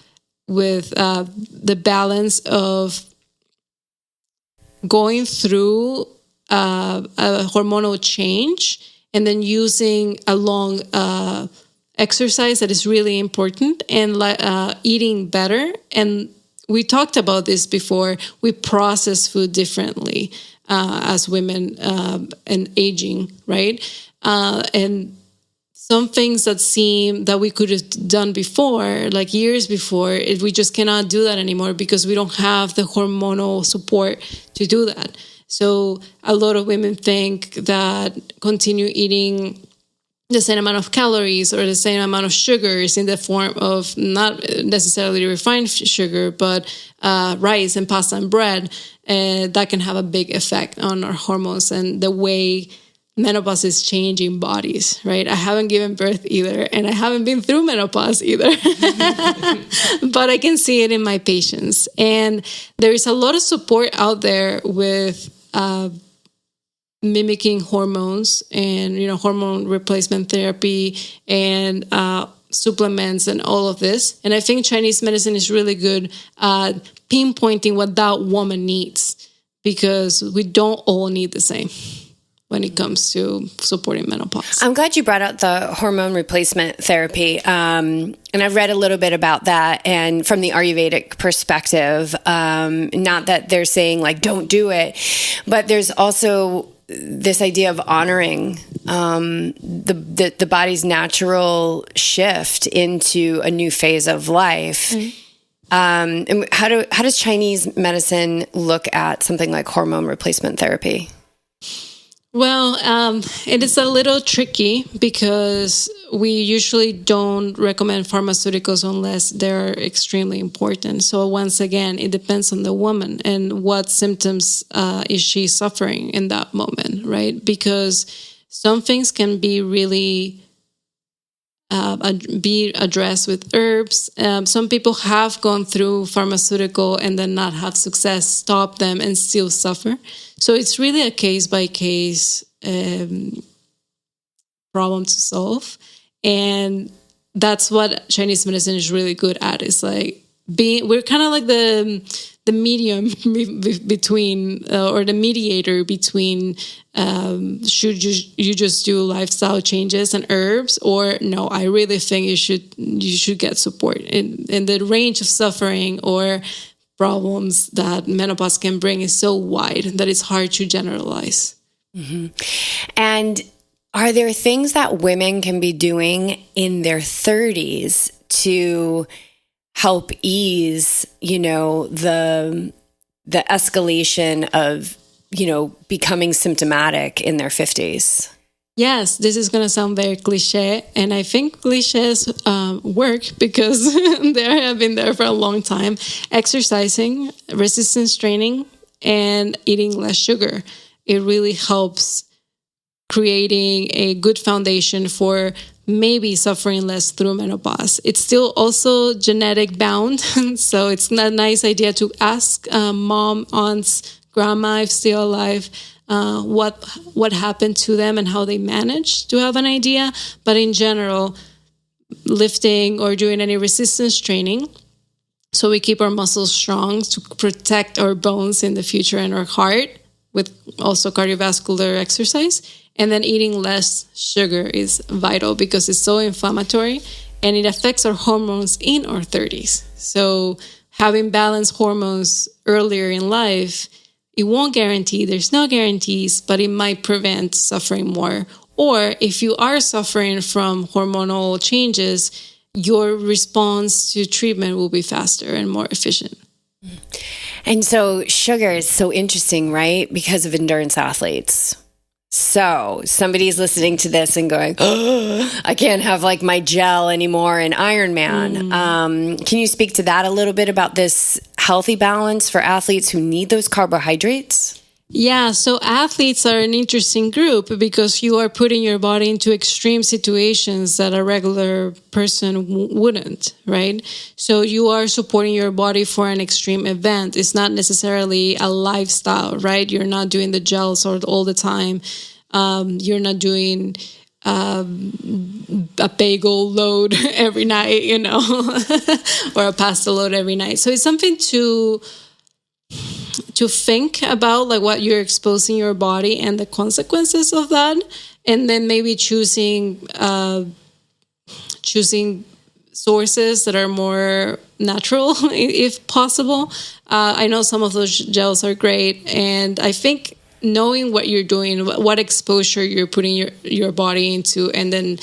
with the balance of going through a hormonal change, and then using a long exercise that is really important, and eating better, and we talked about this before. We process food differently as women and aging, right? And some things that we could have done before, like years before, we just cannot do that anymore because we don't have the hormonal support to do that. So a lot of women think that continue eating the same amount of calories or the same amount of sugars in the form of not necessarily refined sugar, but rice and pasta and bread, that can have a big effect on our hormones and the way menopause is changing bodies, right? I haven't given birth either, and I haven't been through menopause either, but I can see it in my patients. And there is a lot of support out there with mimicking hormones and, hormone replacement therapy and supplements and all of this. And I think Chinese medicine is really good at pinpointing what that woman needs, because we don't all need the same when it comes to supporting menopause. I'm glad you brought up the hormone replacement therapy. And I've read a little bit about that. And from the Ayurvedic perspective, not that they're saying like, don't do it, but there's also this idea of honoring the body's natural shift into a new phase of life. Mm-hmm. And how does Chinese medicine look at something like hormone replacement therapy? Well, it is a little tricky because we usually don't recommend pharmaceuticals unless they're extremely important. So once again, it depends on the woman and what symptoms is she suffering in that moment, right? Because some things can be really be addressed with herbs. Some people have gone through pharmaceutical and then not have success, stop them and still suffer. So it's really a case-by-case problem to solve. And that's what Chinese medicine is really good at. It's like we're kind of like the medium between, or the mediator between, should you just do lifestyle changes and herbs, or no, I really think you should get support in the range of suffering or problems that menopause can bring is so wide that it's hard to generalize. Mm-hmm. And are there things that women can be doing in their 30s to help ease, the escalation of, becoming symptomatic in their 50s? Yes, this is going to sound very cliche, and I think cliches work because they have been there for a long time. Exercising, resistance training, and eating less sugar. It really helps creating a good foundation for maybe suffering less through menopause. It's still also genetic bound, so it's a nice idea to ask mom, aunts, grandma, if still alive, what happened to them and how they managed to have an idea. But in general, lifting or doing any resistance training, so we keep our muscles strong to protect our bones in the future and our heart, with also cardiovascular exercise. And then eating less sugar is vital because it's so inflammatory and it affects our hormones in our 30s. So having balanced hormones earlier in life, it won't guarantee, there's no guarantees, but it might prevent suffering more. Or if you are suffering from hormonal changes, your response to treatment will be faster and more efficient. And so sugar is so interesting, right? Because of endurance athletes. So somebody's listening to this and going, oh, I can't have like my gel anymore in Ironman. Can you speak to that a little bit about this healthy balance for athletes who need those carbohydrates? Yeah, so athletes are an interesting group because you are putting your body into extreme situations that a regular person wouldn't, right? So you are supporting your body for an extreme event. It's not necessarily a lifestyle, right? You're not doing the gels all the time. You're not doing a bagel load every night, or a pasta load every night. So it's something to think about, like what you're exposing your body and the consequences of that, and then maybe choosing sources that are more natural, if possible. I know some of those gels are great, and I think knowing what you're doing, what exposure you're putting your body into, and then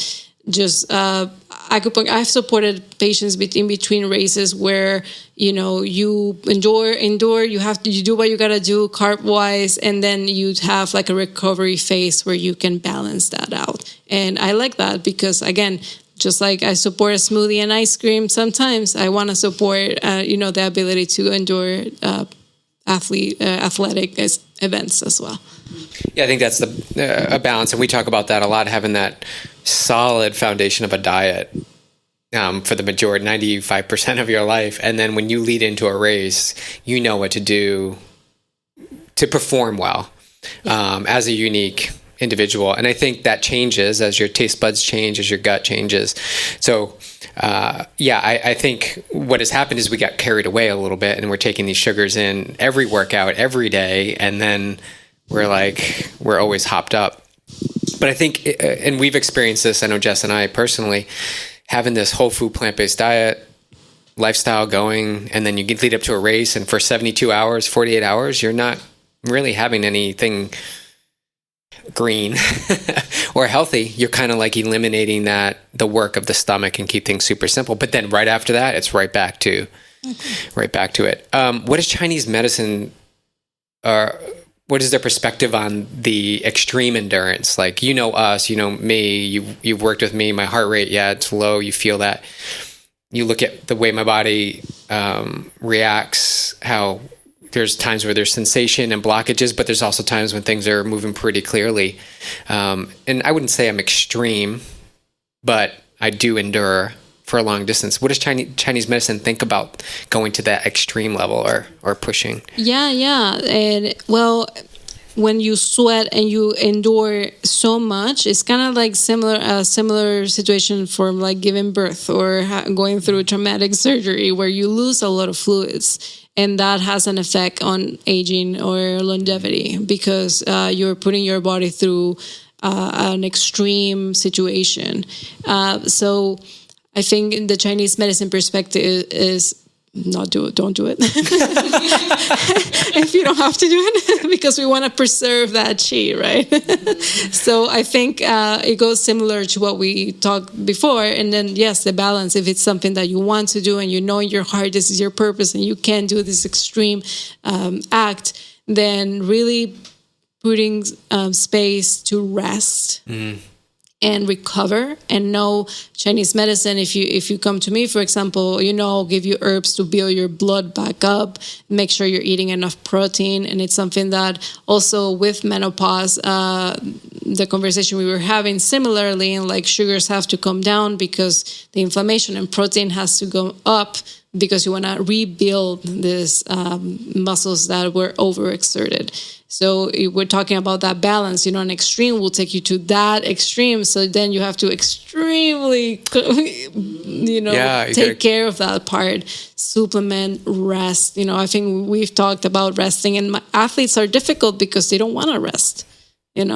just acupuncture. I've supported patients in between races where you endure. You do what you gotta do carb wise, and then you have like a recovery phase where you can balance that out. And I like that because, again, just like I support a smoothie and ice cream, sometimes I want to support the ability to endure athletic events as well. Yeah, I think that's a balance, and we talk about that a lot, having that solid foundation of a diet for the majority, 95% of your life, and then when you lead into a race, you know what to do to perform well as a unique individual. And I think that changes as your taste buds change, as your gut changes. So I think what has happened is we got carried away a little bit, and we're taking these sugars in every workout, every day, and then we're always hopped up. But I think, and we've experienced this, I know Jess and I personally, having this whole food plant-based diet lifestyle going, and then you lead up to a race, and for 72 hours, 48 hours, you're not really having anything green or healthy. You're kind of like eliminating the work of the stomach and keep things super simple. But then right after that, it's right back to it. What is Chinese medicine? What is their perspective on the extreme endurance? Like, us, me, you've worked with me, my heart rate, it's low. You feel that. You look at the way my body reacts, how there's times where there's sensation and blockages, but there's also times when things are moving pretty clearly. And I wouldn't say I'm extreme, but I do endure for a long distance. What does Chinese medicine think about going to that extreme level or pushing? Yeah. And when you sweat and you endure so much, it's kind of like similar situation for like giving birth or going through traumatic surgery where you lose a lot of fluids. And that has an effect on aging or longevity because you're putting your body through an extreme situation. So I think the Chinese medicine perspective is don't do it if you don't have to do it because we want to preserve that chi, right? So I think it goes similar to what we talked before, and then yes, the balance. If it's something that you want to do and you know in your heart this is your purpose and you can do this extreme act, then really putting space to rest and recover. And know Chinese medicine, if you come to me, for example, I'll give you herbs to build your blood back up, make sure you're eating enough protein. And it's something that also with menopause, the conversation we were having similarly, and like sugars have to come down because the inflammation, and protein has to go up because you want to rebuild these muscles that were overexerted. So we're talking about that balance. An extreme will take you to that extreme. So then you have to extremely, take care of that part, supplement, rest. I think we've talked about resting, and my athletes are difficult because they don't want to rest. And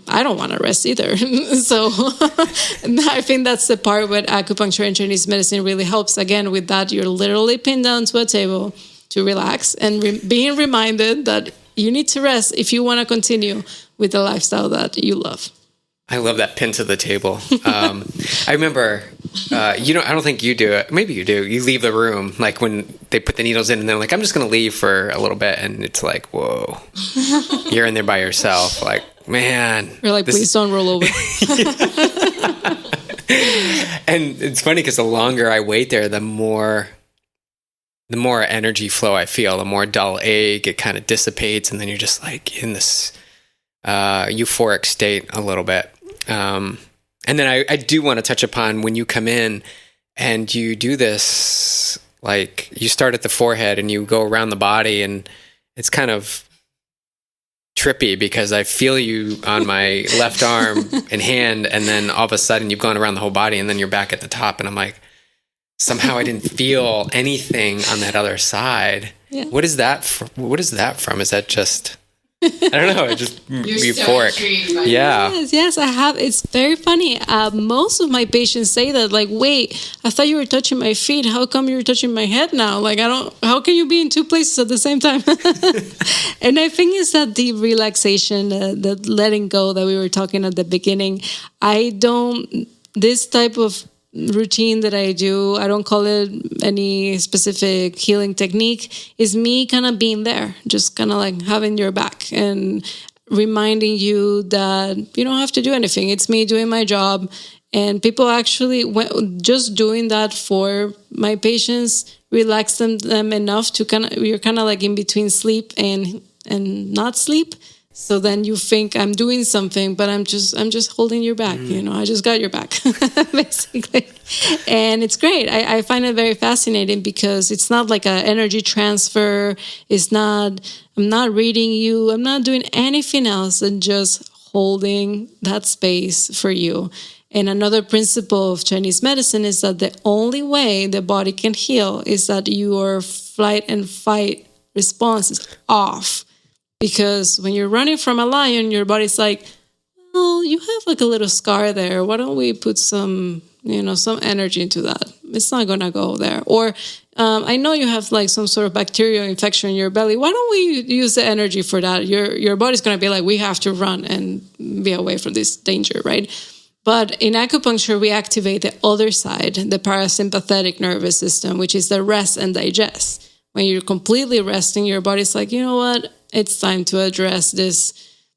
I don't want to rest either. So I think that's the part where acupuncture and Chinese medicine really helps. Again, with that, you're literally pinned down to a table to relax and being reminded that you need to rest if you want to continue with the lifestyle that you love. I love that pin to the table. I remember, I don't think you do it. Maybe you do. You leave the room, like when they put the needles in and they're like, I'm just going to leave for a little bit. And it's like, whoa, you're in there by yourself. Like, man. You're like, please don't roll over. And it's funny because the longer I wait there, the more energy flow I feel, the more dull ache, it kind of dissipates. And then you're just like in this euphoric state a little bit. And then I do want to touch upon when you come in and you do this, like you start at the forehead and you go around the body, and it's kind of trippy because I feel you on my left arm and hand, and then all of a sudden you've gone around the whole body, and then you're back at the top, and I'm like, somehow I didn't feel anything on that other side. Yeah. What is that from? Is that just... I don't know. It's just euphoric. So yeah. Yes, I have. It's very funny. Most of my patients say that, like, wait, I thought you were touching my feet. How come you're touching my head now? Like, how can you be in two places at the same time? And I think it's that the relaxation, the letting go that we were talking at the beginning. This type of routine that I do, I don't call it any specific healing technique, is me kind of being there, just kind of like having your back and reminding you that you don't have to do anything. It's me doing my job. And people actually, just doing that for my patients, relax them enough to you're kind of like in between sleep and not sleep. So then you think I'm doing something, but I'm just holding your back. I just got your back, basically. And it's great. I find it very fascinating because it's not like an energy transfer. I'm not reading you. I'm not doing anything else than just holding that space for you. And another principle of Chinese medicine is that the only way the body can heal is that your flight and fight response is off. Because when you're running from a lion, your body's like, well, you have like a little scar there. Why don't we put some energy into that? It's not going to go there. Or I know you have like some sort of bacterial infection in your belly. Why don't we use the energy for that? Your body's going to be like, we have to run and be away from this danger, right? But in acupuncture, we activate the other side, the parasympathetic nervous system, which is the rest and digest. When you're completely resting, your body's like, you know what? It's time to address this.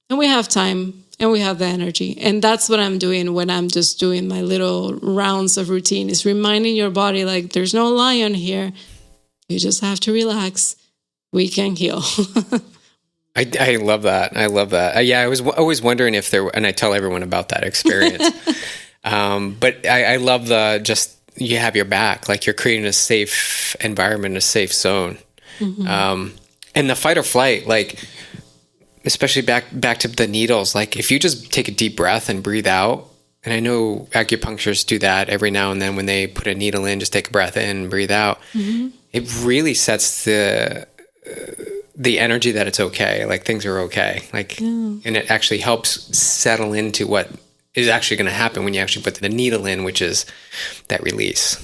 And we have time and we have the energy. And that's what I'm doing when I'm just doing my little rounds of routine, is reminding your body, like, there's no lion here. You just have to relax. We can heal. I love that. I love that. Yeah, I was always wondering if there, and I tell everyone about that experience. But I love you have your back, like you're creating a safe environment, a safe zone. Mm-hmm. And the fight or flight, like, especially back to the needles, like if you just take a deep breath and breathe out, and I know acupuncturists do that every now and then when they put a needle in, just take a breath in and breathe out. Mm-hmm. It really sets the energy that it's okay, like things are okay, like, and it actually helps settle into what is actually going to happen when you actually put the needle in, which is that release.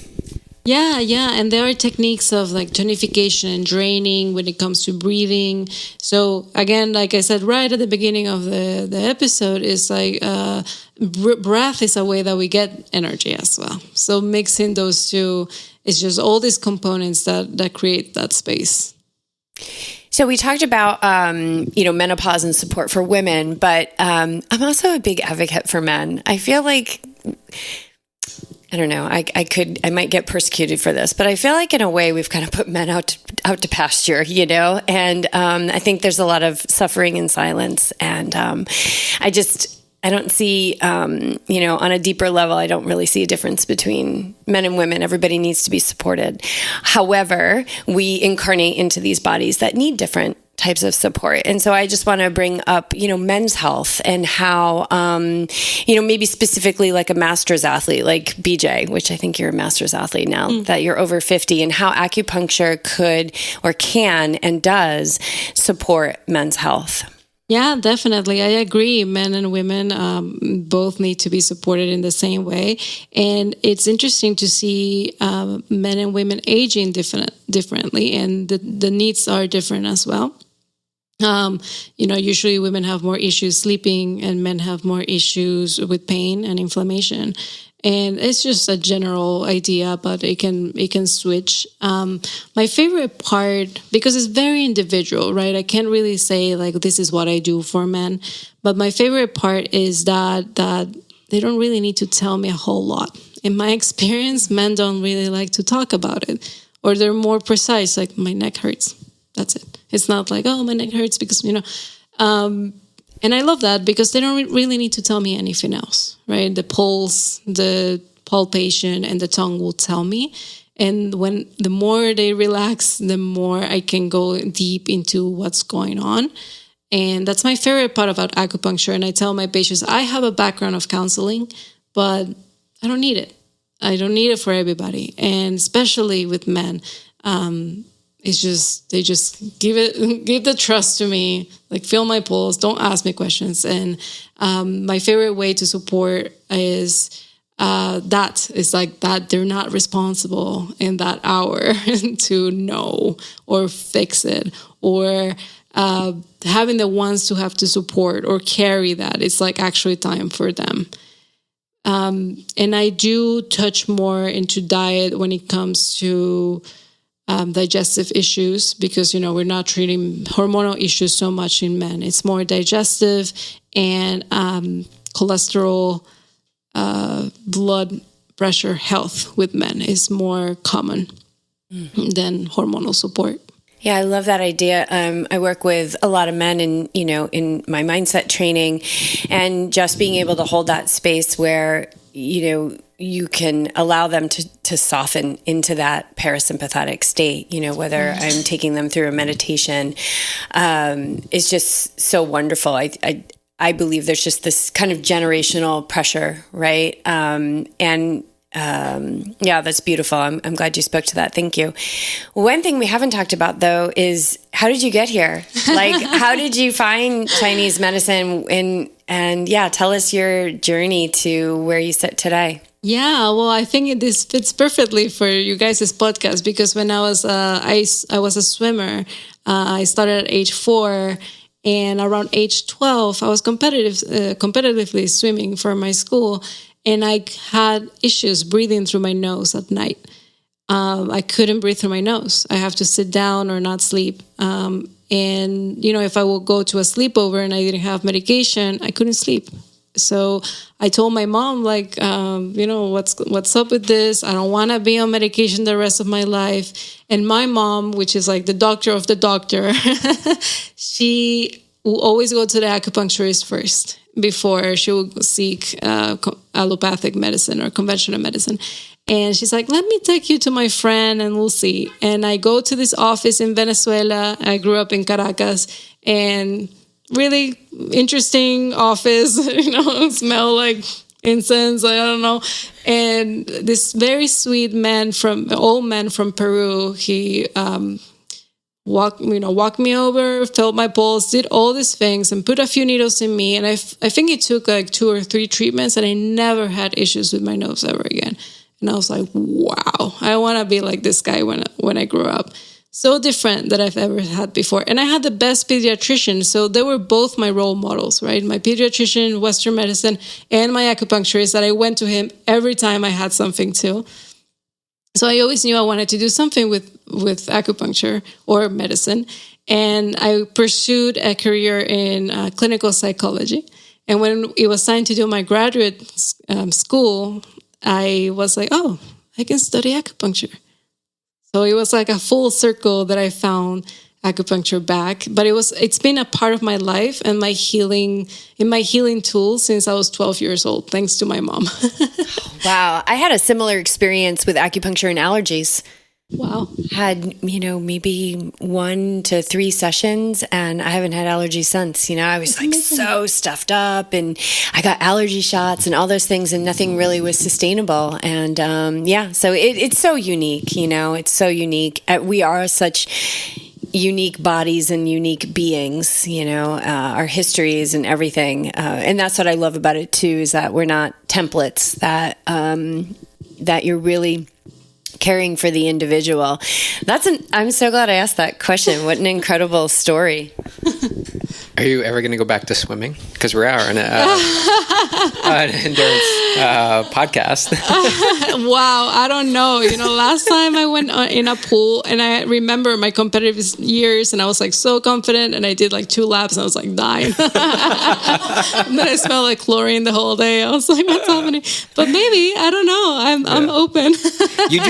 Yeah. And there are techniques of like tonification and draining when it comes to breathing. So again, like I said right at the beginning of the episode, is like breath is a way that we get energy as well. So mixing those two is just all these components that create that space. So we talked about, menopause and support for women, but I'm also a big advocate for men. I feel like, I don't know, I might get persecuted for this, but I feel like in a way we've kind of put men out to pasture, and I think there's a lot of suffering in silence, and I don't see, on a deeper level, I don't really see a difference between men and women. Everybody needs to be supported. However, we incarnate into these bodies that need different types of support. And so I just want to bring up, men's health and how, maybe specifically like a master's athlete like BJ, which I think you're a master's athlete now, that you're over 50, and how acupuncture could or can and does support men's health. Yeah, definitely. I agree. Men and women both need to be supported in the same way. And it's interesting to see men and women aging differently, and the needs are different as well. Usually women have more issues sleeping and men have more issues with pain and inflammation. And it's just a general idea, but it can switch. My favorite part, because it's very individual, right? I can't really say like this is what I do for men, but my favorite part is that they don't really need to tell me a whole lot. In my experience, men don't really like to talk about it, or they're more precise, like my neck hurts. That's it. It's not like, oh, my neck hurts because, and I love that because they don't really need to tell me anything else, right? The pulse, the palpation, and the tongue will tell me. And the more they relax, the more I can go deep into what's going on. And that's my favorite part about acupuncture. And I tell my patients, I have a background of counseling, but I don't need it. I don't need it for everybody. And especially with men. It's just, they just give the trust to me, like feel my pulse, don't ask me questions. And my favorite way to support is that they're not responsible in that hour to know or fix it, or having the ones who have to support or carry that. It's like actually time for them. And I do touch more into diet when it comes to digestive issues, because, we're not treating hormonal issues so much in men. It's more digestive and cholesterol, blood pressure health with men is more common than hormonal support. Yeah, I love that idea. I work with a lot of men in my mindset training, and just being able to hold that space where, you can allow them to soften into that parasympathetic state, whether I'm taking them through a meditation, is just so wonderful. I believe there's just this kind of generational pressure, right? Yeah, that's beautiful. I'm glad you spoke to that. Thank you. One thing we haven't talked about, though, is how did you get here? Like, how did you find Chinese medicine? And yeah, tell us your journey to where you sit today. Yeah, well, I think this fits perfectly for you guys' podcast, because when I was I was a swimmer. I started at age 4. And around age 12, I was competitively swimming for my school. And I had issues breathing through my nose at night. I couldn't breathe through my nose. I have to sit down or not sleep. And, if I would go to a sleepover and I didn't have medication, I couldn't sleep. So I told my mom, what's up with this? I don't want to be on medication the rest of my life. And my mom, which is like the doctor of the doctor, she will always go to the acupuncturist first before she will seek allopathic medicine or conventional medicine. And she's like, let me take you to my friend and we'll see. And I go to this office in Venezuela. I grew up in Caracas, and really interesting office, smell like incense, I don't know. And this very sweet old man from Peru, he walked me over, felt my pulse, did all these things and put a few needles in me. And I think it took like 2 or 3 treatments, and I never had issues with my nose ever again. And I was like, wow, I want to be like this guy when I grew up. So different that I've ever had before. And I had the best pediatrician. So they were both my role models, right? My pediatrician, Western medicine, and my acupuncturist, that I went to him every time I had something too. So I always knew I wanted to do something with acupuncture or medicine. And I pursued a career in clinical psychology. And when it was time to do my graduate school, I was like, oh, I can study acupuncture. So it was like a full circle that I found acupuncture back. But it's been a part of my life and my healing tool since I was 12 years old, thanks to my mom. Wow. I had a similar experience with acupuncture and allergies. Wow. Had, maybe 1 to 3 sessions, and I haven't had allergies since. I was like so stuffed up, and I got allergy shots and all those things, and nothing really was sustainable. And so it's so unique, it's so unique. We are such unique bodies and unique beings, our histories and everything. And that's what I love about it too, is that we're not templates, that you're really caring for the individual. I'm so glad I asked that question. What an incredible story. Are you ever going to go back to swimming? Because we are an endurance podcast. Wow, I don't know. Last time I went in a pool, and I remember my competitive years, and I was like so confident, and I did like 2 laps, and I was like dying. And then I smelled like chlorine the whole day. I was like, what's happening? But maybe, I don't know. I'm open. You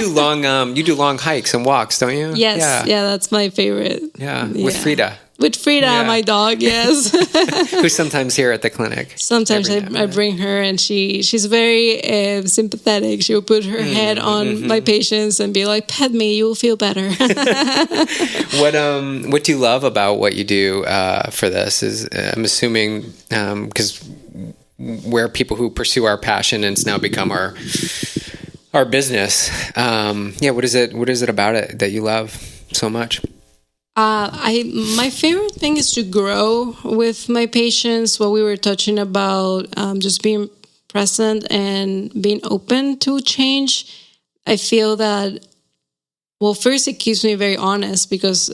do long hikes and walks, don't you? Yes. Yeah, that's my favorite. Yeah, with Frida. With Frida, my dog, yes. Who's sometimes here at the clinic. Sometimes I bring her, and she's very sympathetic. She'll put her head on my patients and be like, pet me, you will feel better. What do you love about what you do for this? Is I'm assuming, because we're people who pursue our passion, and it's now become our business. What is it about it that you love so much? My favorite thing is to grow with my patients. What we were touching about, just being present and being open to change. I feel that, well, first it keeps me very honest, because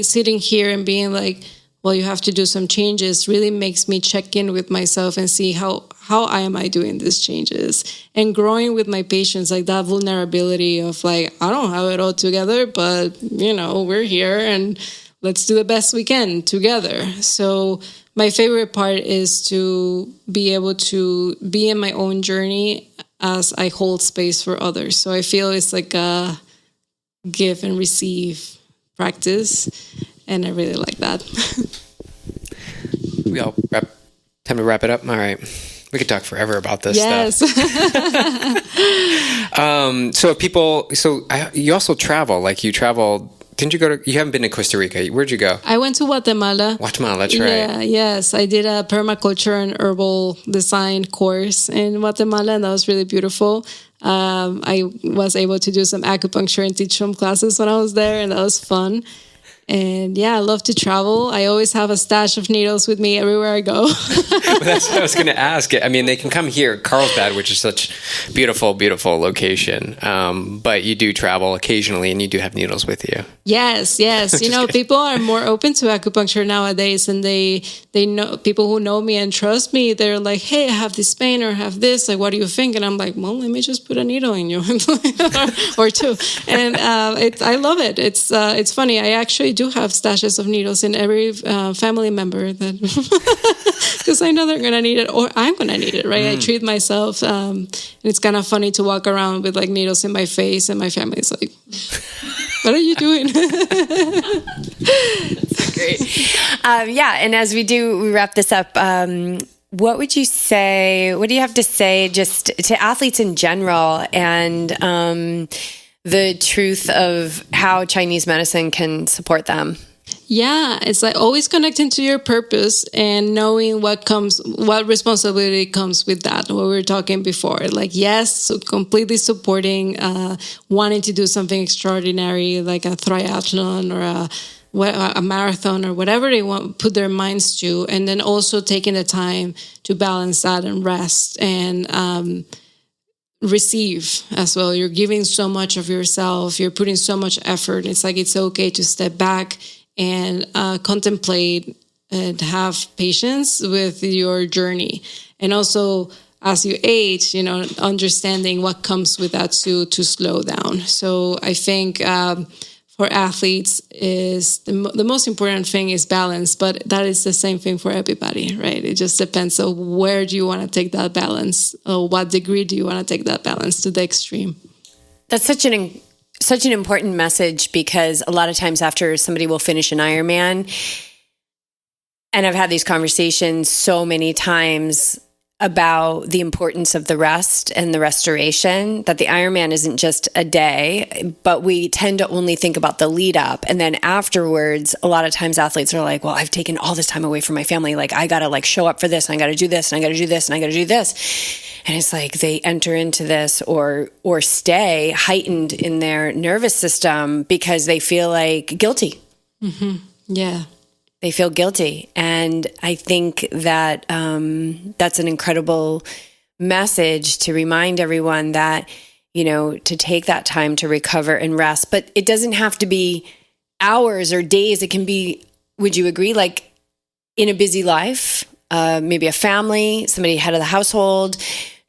sitting here and being like, well, you have to do some changes, really makes me check in with myself and see how am I doing these changes, and growing with my patients, like that vulnerability of like, I don't have it all together, but we're here and let's do the best we can together. So my favorite part is to be able to be in my own journey as I hold space for others. So I feel it's like a give and receive practice, and I really like that. We all time to wrap it up. All right. We could talk forever about this stuff. You also travel, didn't you you haven't been to Costa Rica. Where'd you go? I went to Guatemala. Guatemala, that's right. Yeah, yes. I did a permaculture and herbal design course in Guatemala, and that was really beautiful. I was able to do some acupuncture and teach some classes when I was there, and that was fun. And yeah, I love to travel. I always have a stash of needles with me everywhere I go. That's what I was going to ask. I mean, they can come here, Carlsbad, which is such beautiful, beautiful location. But you do travel occasionally, and you do have needles with you. Yes. People are more open to acupuncture nowadays, and they know, people who know me and trust me, they're like, hey, I have this pain or have this. Like, what do you think? And I'm like, well, let me just put a needle in you or two. And I love it. It's funny. I actually do have stashes of needles in every family member, that because I know they're going to need it, or I'm going to need it, right? I treat myself. And it's kind of funny to walk around with like needles in my face, and my family's like, what are you doing? That's great. And as we wrap this up, what would you say, what do you have to say just to athletes in general, and the truth of how Chinese medicine can support them? Yeah, it's like always connecting to your purpose and knowing what responsibility comes with that. What we were talking before, like, yes, so completely supporting, wanting to do something extraordinary, like a triathlon or a marathon or whatever they want, put their minds to, and then also taking the time to balance that and rest and receive as well. You're giving so much of yourself, you're putting so much effort. It's like, it's okay to step back and contemplate and have patience with your journey. And also, as you age, understanding what comes with that to slow down. So I think for athletes, is the most important thing is balance, but that is the same thing for everybody, right? It just depends on where do you want to take that balance, or what degree do you want to take that balance to the extreme. That's such an important message, because a lot of times after somebody will finish an Ironman, and I've had these conversations so many times about the importance of the rest and the restoration, that the Ironman isn't just a day, but we tend to only think about the lead up. And then afterwards, a lot of times athletes are like, well, I've taken all this time away from my family. Like, I got to show up for this, and I got to do this, and I got to do this, and I got to do this. And it's like they enter into this or stay heightened in their nervous system because they feel like guilty. Mm-hmm. Yeah. They feel guilty. And I think that that's an incredible message to remind everyone that, to take that time to recover and rest. But it doesn't have to be hours or days. It can be, would you agree, like in a busy life, maybe a family, somebody head of the household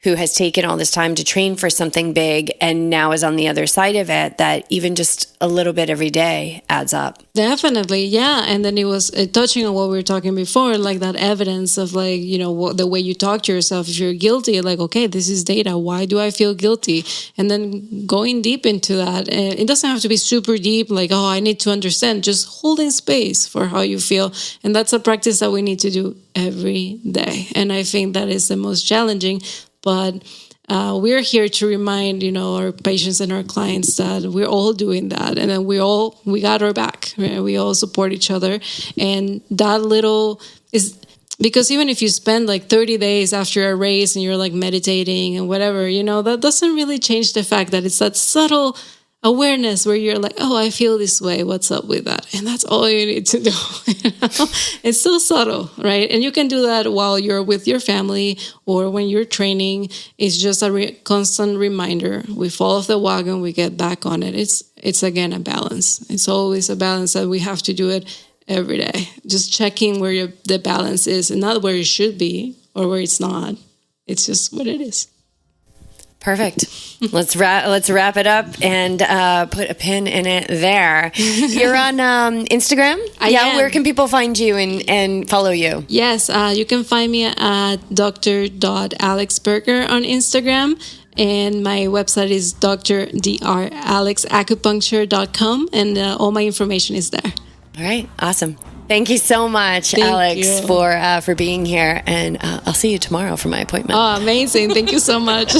who has taken all this time to train for something big and now is on the other side of it, that even just a little bit every day adds up. Definitely, yeah. And then it was touching on what we were talking before, like that evidence of like, the way you talk to yourself. If you're guilty, like, okay, this is data. Why do I feel guilty? And then going deep into that. And it doesn't have to be super deep, like, oh, I need to understand. Just holding space for how you feel. And that's a practice that we need to do every day. And I think that is the most challenging. But we're here to remind, our patients and our clients that we're all doing that. And then we got our back, right? We all support each other. And that little is, because even if you spend like 30 days after a race and you're like meditating and whatever, that doesn't really change the fact that it's that subtle awareness where you're like, oh, I feel this way. What's up with that? And that's all you need to do. It's so subtle, right? And you can do that while you're with your family or when you're training. It's just a constant reminder. We fall off the wagon, we get back on it. It's again a balance. It's always a balance that we have to do it every day. Just checking where the balance is and not where it should be or where it's not. It's just what it is. Perfect. Let's wrap it up and put a pin in it there. You're on Instagram? I am. Where can people find you and follow you? Yes, you can find me at dr.alexberger on Instagram. And my website is dralexacupuncture.com. And all my information is there. All right. Awesome. Thank you so much, Thank Alex, you. for being here. And I'll see you tomorrow for my appointment. Oh, amazing. Thank you so much.